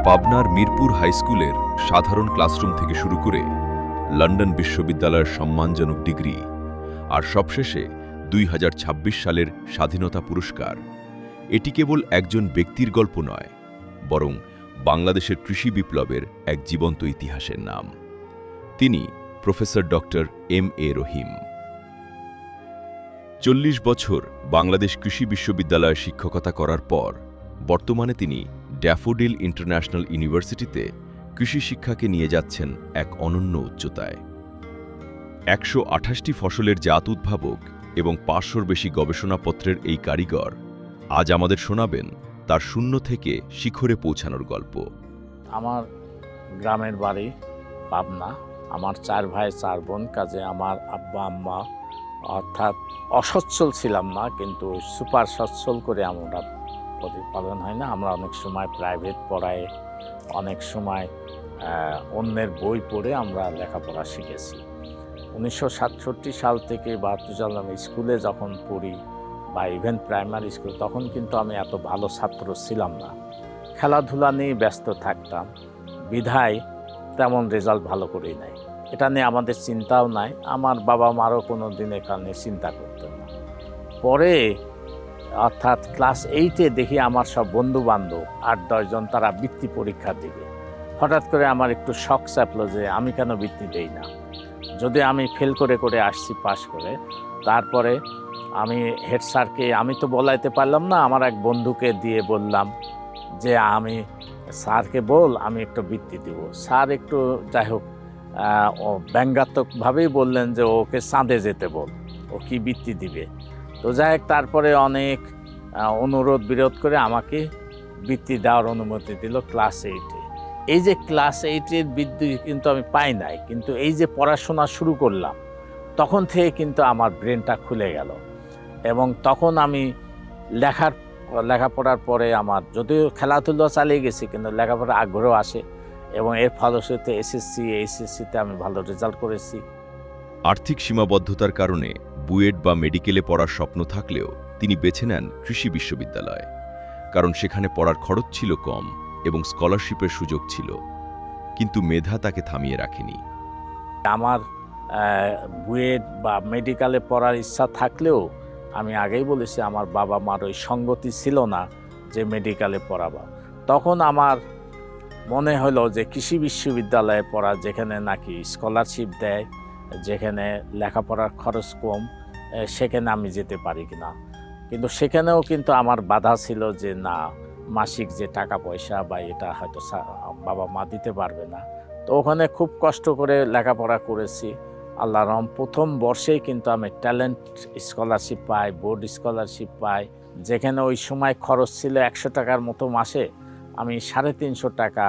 পাবনার মিরপুর হাইস্কুলের সাধারণ ক্লাসরুম থেকে শুরু করে লন্ডন বিশ্ববিদ্যালয়ের সম্মানজনক ডিগ্রি আর সবশেষে 2026 সালের স্বাধীনতা পুরস্কার। এটি কেবল একজন ব্যক্তির গল্প নয়, বরং বাংলাদেশের কৃষি বিপ্লবের এক জীবন্ত ইতিহাসের নাম। তিনি প্রফেসর ডক্টর এম.এ. রহিম। 40 বছর বাংলাদেশ কৃষি বিশ্ববিদ্যালয়ে শিক্ষকতা করার পর বর্তমানে তিনি ড্যাফোডিল ইন্টারন্যাশনাল ইউনিভার্সিটিতে কৃষি শিক্ষাকে নিয়ে যাচ্ছেন এক অনন্য উচ্চতায়। 128টি ফসলের জাত উদ্ভাবক এবং 500-র বেশি গবেষণাপত্রের এই কারিগর আজ আমাদের শোনাবেন তার শূন্য থেকে শিখরে পৌঁছানোর গল্প। আমার গ্রামের বাড়ি পাবনা। আমার 4 ভাই 4 বোন, কাজে আমার আব্বা আম্মা অর্থাৎ অসচ্ছল ছিলাম না, কিন্তু সুপার সচ্ছল করে আমরা প্রতিপালন হয় না। আমরা অনেক সময় প্রাইভেট পড়ায়, অনেক সময় অন্যের বই পড়ে আমরা লেখাপড়া শিখেছি। 1967 সাল থেকে 72 সাল আমি স্কুলে যখন পড়ি বা ইভেন প্রাইমারি স্কুল, তখন কিন্তু আমি এত ভালো ছাত্র ছিলাম না। খেলাধুলা নিয়ে ব্যস্ত থাকতাম, বিধায় তেমন রেজাল্ট ভালো করেই নাই। এটা নিয়ে আমাদের চিন্তাও নাই, আমার বাবা মারও কোনো দিন এখানে চিন্তা করতেন না। পরে অর্থাৎ ক্লাস 8-এ দেখি আমার সব বন্ধু বান্ধব 8-10 জন তারা বৃত্তি পরীক্ষা দিবে। হঠাৎ করে আমার একটু শখ চাপলো যে আমি কেন বৃত্তি দেই না, যদি আমি ফেল করে করে আসছি পাশ করে। তারপরে আমি হেড স্যারকে আমি তো বলাইতে পারলাম না, আমার এক বন্ধুকে দিয়ে বললাম যে আমি স্যারকে বল আমি একটু বৃত্তি দিব। স্যার একটু যাই হোক ব্যঙ্গাত্মকভাবেই বললেন যে ওকে চাঁদে যেতে বল, ও কি বৃত্তি দিবে। তো যাই হোক তারপরে অনেক অনুরোধ বিরোধ করে আমাকে বৃত্তি দেওয়ার অনুমতি দিল ক্লাস 8-এ। এই যে ক্লাস 8-এর বৃত্তি কিন্তু আমি পাই নাই, কিন্তু এই যে পড়াশোনা শুরু করলাম তখন থেকে কিন্তু আমার ব্রেনটা খুলে গেল। এবং তখন আমি লেখাপড়ার পরে আমার যদিও খেলাধুলা চালিয়ে গেছি, কিন্তু লেখাপড়ার আগ্রহ আসে এবং এর ফলশ্রুতিতে এইচএসসিতে আমি ভালো রেজাল্ট করেছি। আর্থিক সীমাবদ্ধতার কারণে বুয়েট বা মেডিকেলে পড়ার স্বপ্ন থাকলেও তিনি বেছে নেন কৃষি বিশ্ববিদ্যালয়, কারণ সেখানে পড়ার খরচ ছিল কম এবং স্কলারশিপের সুযোগ ছিল। কিন্তু মেধা তাকে থামিয়ে রাখেনি। আমার বুয়েট বা মেডিকেলে পড়ার ইচ্ছা থাকলেও আমি আগেই বলেছি আমার বাবা মার ওই সঙ্গতি ছিল না যে মেডিকেলে পড়াবা। তখন আমার মনে হলো যে কৃষি বিশ্ববিদ্যালয়ে পড়া, যেখানে নাকি স্কলারশিপ দেয়, যেখানে লেখাপড়ার খরচ কম, সেখানে আমি যেতে পারি কিনা। কিন্তু সেখানেও কিন্তু আমার বাধা ছিল যে না, মাসিক যে টাকা পয়সা বা এটা হয়তো বাবা মা দিতে পারবে না। তো ওখানে খুব কষ্ট করে লেখাপড়া করেছি। আল্লাহর রহম প্রথম বর্ষেই কিন্তু আমি ট্যালেন্ট স্কলারশিপ পাই, বোর্ড স্কলারশিপ পাই, যেখানে ওই সময় খরচ ছিল 100 টাকার মতো মাসে, আমি 350 টাকা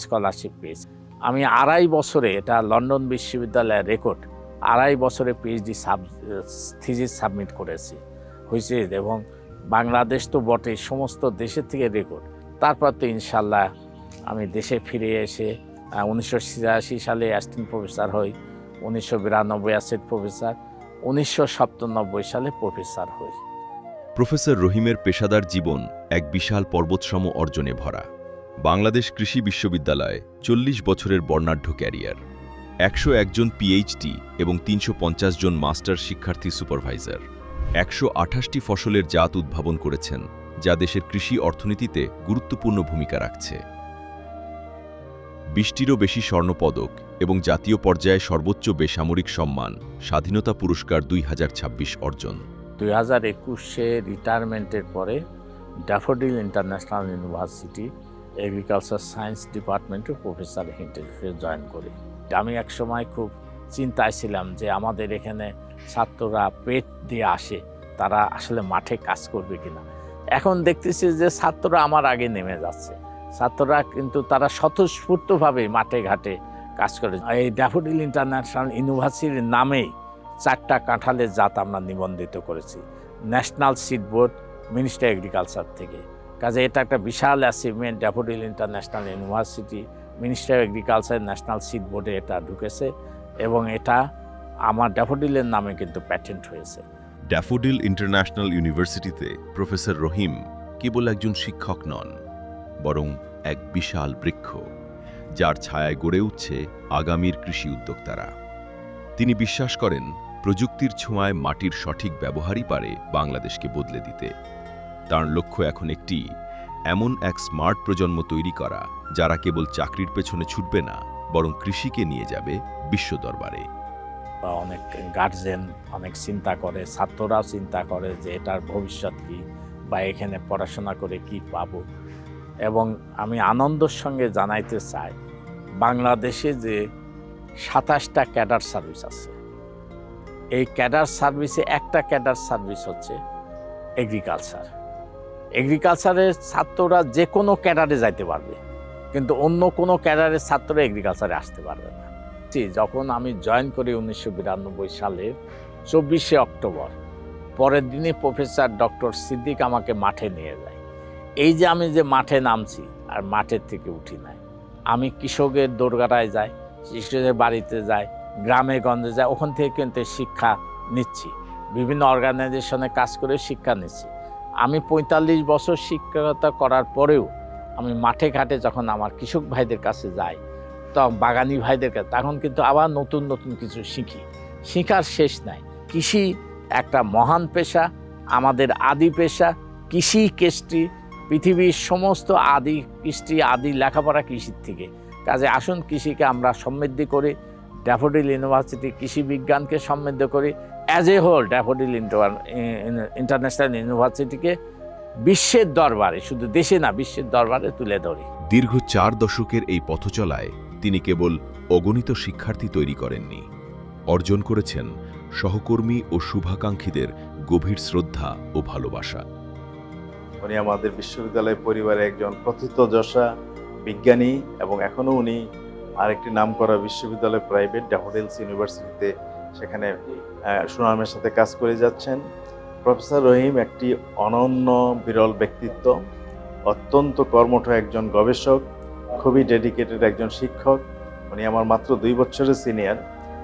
স্কলারশিপ পেয়েছি। আমি 2.5 বছরে, এটা লন্ডন বিশ্ববিদ্যালয়ের রেকর্ড, 2.5 বছরে পিএইচডি থিসিস সাবমিট করেছি হয়েছে। এবং বাংলাদেশ তো বটে, সমস্ত দেশের থেকে রেকর্ড। তারপর তো ইনশাল্লাহ আমি দেশে ফিরে এসে 1986 সালে অ্যাসিস্ট্যান্ট প্রফেসর হই, 1992 অ্যাসিস্ট্যান্ট প্রফেসর, 1997 সালে প্রফেসর হই। প্রফেসর রহিমের পেশাদার জীবন এক বিশাল পর্বতসম অর্জনে ভরা। বাংলাদেশ কৃষি বিশ্ববিদ্যালয় 40 বছরের বর্ণাঢ্য ক্যারিয়ার, 101 জন পিএইচডি এবং 350 জন মাস্টার শিক্ষার্থী সুপারভাইজার, 128টি ফসলের জাত উদ্ভাবন করেছেন, যা দেশের কৃষি অর্থনীতিতে গুরুত্বপূর্ণ ভূমিকা রাখছে। 20টিরও বেশি স্বর্ণপদক এবং জাতীয় পর্যায়ে সর্বোচ্চ বেসামরিক সম্মান স্বাধীনতা পুরস্কার 2026 অর্জন। 2021-এ রিটায়ারমেন্টের পরে daffodil International university agriculture science ডিপার্টমেন্টের প্রফেসর হিসেবে জয়েন করি। আমি এক সময় খুব চিন্তায় ছিলাম যে আমাদের এখানে ছাত্ররা পেট দিয়ে আসে, তারা আসলে মাঠে কাজ করবে কিনা। এখন দেখতেছি যে ছাত্ররা আমার আগে নেমে যাচ্ছে। ছাত্ররা কিন্তু তারা স্বতঃস্ফূর্তভাবে মাঠে ঘাটে কাজ করে। এই ড্যাফোডিল ইন্টারন্যাশনাল ইউনিভার্সিটির নামেই 4টা কাঁঠালের জাত আমরা নিবন্ধিত করেছি national seed board, ministry agriculture থেকে। কাজে এটা একটা বিশাল achievement. Daffodil International University, ministry of agriculture, national seed বোর্ডে এটা ঢুকেছে এবং এটা আমার ড্যাফোডিলের নামে কিন্তু প্যাটেন্ট হয়েছে। ড্যাফোডিল ইন্টারন্যাশনাল ইউনিভার্সিটিতে প্রফেসর রহিম কেবল একজন শিক্ষক নন, বরং এক বিশাল বৃক্ষ, যার ছায়ায় গড়ে উঠছে আগামীর কৃষি উদ্যোক্তারা। তিনি বিশ্বাস করেন, প্রযুক্তির ছোঁয়ায় মাটির সঠিক ব্যবহারই পারে বাংলাদেশকে বদলে দিতে। তার লক্ষ্য এখন একটি, এমন এক স্মার্ট প্রজন্ম তৈরি করা যারা কেবল চাকরির পেছনে ছুটবে না, বরং কৃষিকে নিয়ে যাবে বিশ্ব দরবারে। অনেক গার্জেন অনেক চিন্তা করে, ছাত্ররাও চিন্তা করে যে এটার ভবিষ্যৎ কি, বা এখানে পড়াশোনা করে কি পাবো। এবং আমি আনন্দের সঙ্গে জানাইতে চাই, বাংলাদেশে যে 27টা ক্যাডার সার্ভিস আছে, এই ক্যাডার সার্ভিসে একটা ক্যাডার সার্ভিস হচ্ছে এগ্রিকালচার। এগ্রিকালচারের ছাত্ররা যে কোনো ক্যাডারে যাইতে পারবে, কিন্তু অন্য কোনো ক্যাডারের ছাত্ররা এগ্রিকালচারে আসতে পারবে না। যখন আমি জয়েন করি 1992 সালে 24শে অক্টোবর, পরের দিনে প্রফেসর ডক্টর সিদ্দিক আমাকে মাঠে নিয়ে যায়। এই যে আমি যে মাঠে নামছি আর মাঠের থেকে উঠি নাই, আমি কৃষকের দোরগোড়ায় যাই, কৃষকের বাড়িতে যাই, গ্রামে গঞ্জে যাই, ওখান থেকে কিন্তু শিক্ষা নিচ্ছি, বিভিন্ন অর্গানাইজেশনে কাজ করে শিক্ষা নিচ্ছি। আমি 45 বছর শিক্ষকতা করার পরেও আমি মাঠে ঘাটে যখন আমার কৃষক ভাইদের কাছে যাই, তখন বাগানি ভাইদের কাছে, তখন কিন্তু আবার নতুন নতুন কিছু শিখি, শিখার শেষ নাই। কৃষি একটা মহান পেশা, আমাদের আদি পেশা। কৃষি কৃষ্টি, পৃথিবীর সমস্ত আদি কৃষ্টি, আদি লেখাপড়া কৃষির থেকে। কাজে আসুন কৃষিকে আমরা সমৃদ্ধি করি, ড্যাফোডিল ইউনিভার্সিটি কৃষি বিজ্ঞানকে সমৃদ্ধ করি, as a whole Daffodil International ইউনিভার্সিটিকে বিশ্বের দরবারে, শুধু দেশে না বিশ্বের দরবারে তুলে ধরি। দীর্ঘ 4 দশকের এই পথচলায় তিনি কেবল অগণিত শিক্ষার্থী তৈরি করেননি, অর্জন করেছেন সহকর্মী ও শুভাকাঙ্ক্ষীদের গভীর শ্রদ্ধা ও ভালোবাসা। উনি আমাদের বিশ্ববিদ্যালয় পরিবারে একজন প্রথিতযশা বিজ্ঞানী, এবং এখনও উনি আরেকটি নামকরা বিশ্ববিদ্যালয় প্রাইভেট ড্যাফোডিলস ইউনিভার্সিটিতে সেখানে সুনামের সাথে কাজ করে যাচ্ছেন। প্রফেসর রহিম একটি অনন্য বিরল ব্যক্তিত্ব, অত্যন্ত কর্মঠ একজন গবেষক, খুবই ডেডিকেটেড একজন শিক্ষক। উনি আমার মাত্র 2 বছরের সিনিয়র,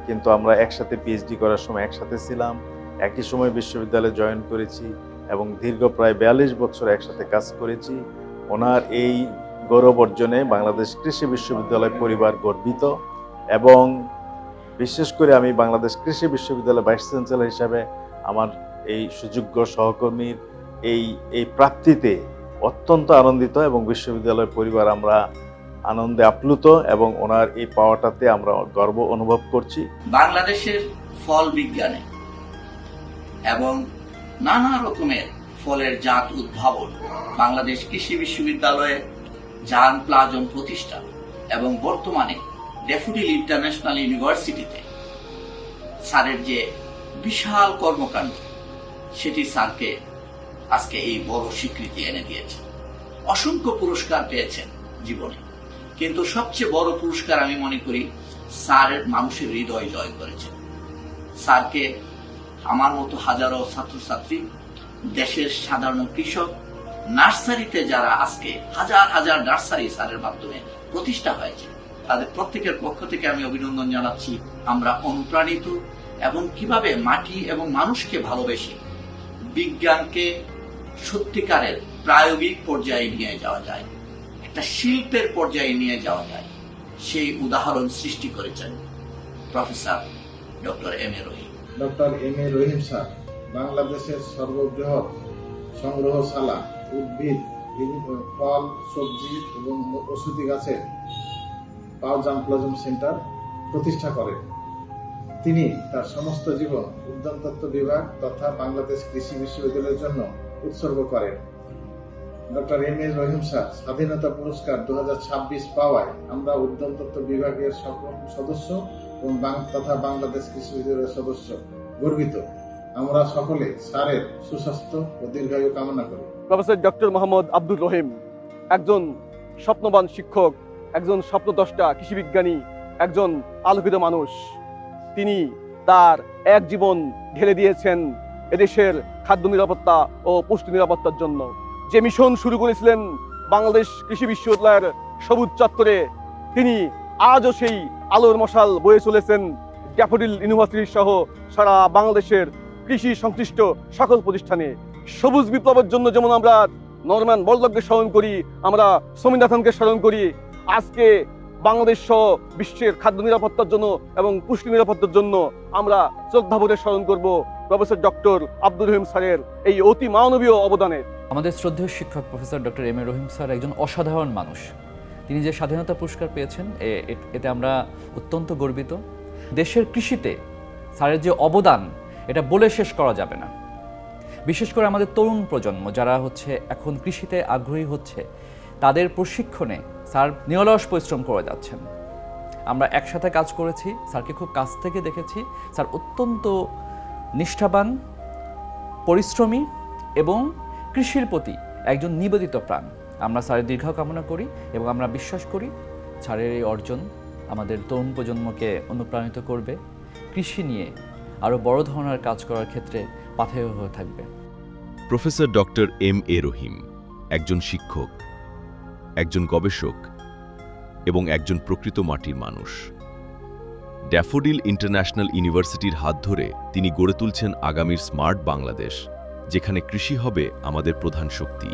কিন্তু আমরা একসাথে পিএইচডি করার সময় একসাথে ছিলাম, একই সময় বিশ্ববিদ্যালয়ে জয়েন করেছি এবং দীর্ঘ প্রায় 42 বছর একসাথে কাজ করেছি। ওনার এই গৌরব অর্জনে বাংলাদেশ কৃষি বিশ্ববিদ্যালয় পরিবার গর্বিত, এবং বিশেষ করে আমি বাংলাদেশ কৃষি বিশ্ববিদ্যালয় ভাইস চ্যান্সেলর হিসাবে আমার এই সুযোগ্য সহকর্মীর এই প্রাপ্তিতে অত্যন্ত আনন্দিত, এবং বিশ্ববিদ্যালয় পরিবার আমরা আনন্দে আপ্লুত, এবং ওনার এই পাওয়াটাতে আমরা গর্ব অনুভব করছি। বাংলাদেশের ফল বিজ্ঞানে এবং নানা রকমের ফলের জাত উদ্ভাবন, বাংলাদেশ কৃষি বিশ্ববিদ্যালয়ে জার্ম প্লাজম প্রতিষ্ঠা এবং বর্তমানে ড্যাফোডিল ইন্টারন্যাশনাল ইউনিভার্সিটিতে স্যারের যে বিশাল কর্মকাণ্ড, সেটি স্যারকে আজকে এই বড় স্বীকৃতি এনে দিয়েছে। অসংখ্য পুরস্কার পেয়েছেন জীবনে, কিন্তু সবচেয়ে বড় পুরস্কার আমি মনে করি স্যারের মানুষের হৃদয় জয় করেছে। স্যারকে আমার মতো হাজারো ছাত্রছাত্রী, দেশের সাধারণ কৃষক, নার্সারিতে যারা আজকে হাজার হাজার নার্সারি স্যারের মাধ্যমে প্রতিষ্ঠা হয়েছে, তাদের প্রত্যেকের পক্ষ থেকে আমি অভিনন্দন জানাচ্ছি। আমরা অনুপ্রাণিত, এবং কিভাবে মাটি এবং মানুষকে ভালোবেসে বিজ্ঞানকে সত্যিকারের প্রায়োগিক পর্যায়ে নিয়ে যাওয়া যায়, একটা শিল্পের পর্যায়ে নিয়ে যাওয়া যায়, সেই উদাহরণ সৃষ্টি করেছেন professor doctor M A Rahim. Doctor M A Rahim sir বাংলাদেশের সর্ববৃহৎ সংগ্রহশালা, উদ্ভিদ, ফল, সবজি এবং ওষুধি গাছের জার্ম প্লাজম সেন্টার প্রতিষ্ঠা করেন। তিনি তার সমস্ত জীবন উদ্যানতত্ত্ব বিভাগ তথা বাংলাদেশ কৃষি বিশ্ববিদ্যালয়ের জন্য উৎসর্গ করেন। Doctor M A Rahim sir স্বাধীনতা পুরস্কার 2026 পাওয়ায় আমরা উদ্যানতত্ত্ব বিভাগের সকল সদস্য এবং তথা বাংলাদেশ কৃষি বিশ্ববিদ্যালয়ের সদস্য গর্বিত। আমরা সকলে স্যারের সুস্বাস্থ্য ও দীর্ঘায়ু কামনা করি। প্রফেসর ডক্টর মোহাম্মদ আব্দুর রহিম একজন স্বপ্নবান শিক্ষক, একজন স্বপ্নদ্রষ্টা কৃষি বিজ্ঞানী, একজন আলোকিত মানুষ। তিনি তার এক জীবন ঢেলে দিয়েছেন এদেশের খাদ্য নিরাপত্তা ও পুষ্টি নিরাপত্তার জন্য। যে মিশন শুরু করেছিলেন বাংলাদেশ কৃষি বিশ্ববিদ্যালয়ের সবুজ চত্বরে, তিনি আজও সেই আলোর মশাল বয়ে চলেছেন ড্যাফোডিল ইউনিভার্সিটি সহ সারা বাংলাদেশের কৃষি সংশ্লিষ্ট সকল প্রতিষ্ঠানে। সবুজ বিপ্লবের জন্য যেমন আমরা নরম্যান বরলগকে স্মরণ করি, আমরা স্বামীনাথনকে স্মরণ করি। আজকে বাংলাদেশ সহ বিশ্বের খাদ্য নিরাপত্তার জন্য এবং পুষ্টি নিরাপত্তার জন্য আমরা শ্রদ্ধাভরে স্মরণ করব প্রফেসর ডক্টর আব্দুর রহিম স্যারের এই অতি মানবীয় অবদানে। আমাদের শ্রদ্ধেয় শিক্ষক professor doctor M A Rahim sir একজন অসাধারণ মানুষ। তিনি যে স্বাধীনতা পুরস্কার পেয়েছেন এতে আমরা অত্যন্ত গর্বিত। দেশের কৃষিতে স্যারের যে অবদান এটা বলে শেষ করা যাবে না। বিশেষ করে আমাদের তরুণ প্রজন্ম যারা এখন কৃষিতে আগ্রহী হচ্ছে, তাদের প্রশিক্ষণে স্যার নিরলস পরিশ্রম করে যাচ্ছেন। আমরা একসাথে কাজ করেছি, স্যারকে খুব কাছ থেকে দেখেছি। স্যার অত্যন্ত নিষ্ঠাবান, পরিশ্রমী এবং কৃষির প্রতি একজন নিবেদিত প্রাণ। আমরা স্যারের দীর্ঘ কামনা করি এবং আমরা বিশ্বাস করি স্যারের এই অর্জন আমাদের তরুণ প্রজন্মকে অনুপ্রাণিত করবে, কৃষি নিয়ে আরও বড় ধরনের কাজ করার ক্ষেত্রে পাথেয় হয়ে থাকবে। প্রফেসর ডক্টর এম এ রহিম একজন শিক্ষক, একজন গবেষক এবং একজন প্রকৃত মাটির মানুষ। ড্যাফোডিল ইন্টারন্যাশনাল ইউনিভার্সিটির হাত ধরে তিনি গড়ে তুলছেন আগামীর স্মার্ট বাংলাদেশ, যেখানে কৃষি হবে আমাদের প্রধান শক্তি।